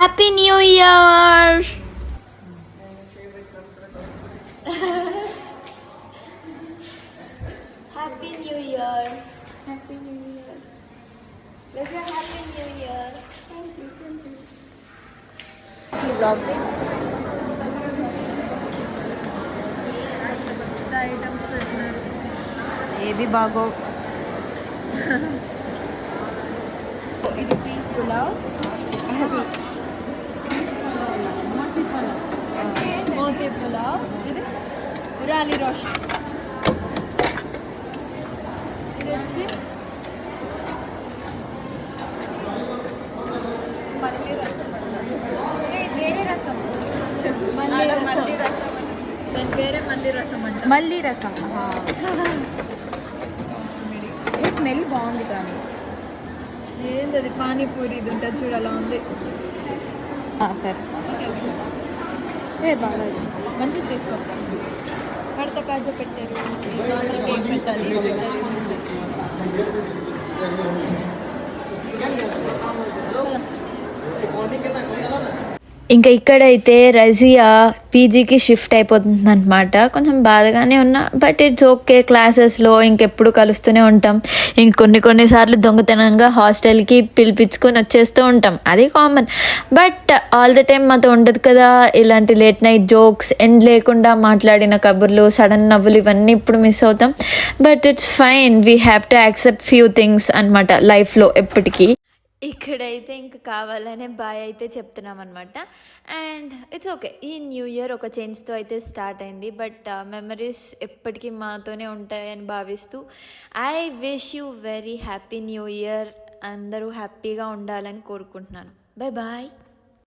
Happy new year. Happy new year. Happy new year. Happy new year. Thank you so much. ఈ blog items పెట్టినారు, ఏవి బాగో. ఇది piece pulao, Moti pulao, ఇది Urali roast, ఇది వచ్చి మల్లి రసం. వేరే రసం, మల్లి రసం, దాని పేరే మల్లి రసం అంట. మల్లి రసం స్మెల్ బాగుంది కానీ ఏంది అది పానీపూరి ఇది ఉంటుంది చూడు, అలా ఉంది. సరే బాగాలేదు, మంచిది తీసుకో. కడత కాజా పెట్టారు, వాళ్ళకి ఏం పెట్టాలి, ఏం పెట్టాలి ఇంకా ఇక్కడైతే రజియా పీజీకి షిఫ్ట్ అయిపోతుంది అనమాట. కొంచెం బాధగానే ఉన్నా, బట్ ఇట్స్ ఓకే. క్లాసెస్లో ఇంకెప్పుడు కలుస్తూనే ఉంటాం. కొన్నిసార్లు దొంగతనంగా హాస్టల్కి పిలిపించుకొని వచ్చేస్తూ ఉంటాం, అది common. But all the time మాతో ఉండదు కదా ఇలాంటి లేట్ నైట్ జోక్స్, ఎండ్ లేకుండా మాట్లాడిన కబుర్లు, సడన్ నవ్వులు, ఇవన్నీ ఇప్పుడు మిస్ అవుతాం. But it's fine, we have to accept few things అనమాట లైఫ్లో ఎప్పటికీ. ఇక్కడైతే ఇంకా కావాలనే బాయ్ అయితే చెప్తున్నాం అనమాట. అండ్ ఇట్స్ ఓకే, ఈ న్యూ ఇయర్ ఒక చేంజ్తో అయితే స్టార్ట్ అయింది. బట్ మెమరీస్ ఎప్పటికీ మాతోనే ఉంటాయని భావిస్తూ I wish you very happy new year. అందరూ హ్యాపీగా ఉండాలని కోరుకుంటున్నాను. Bye bye.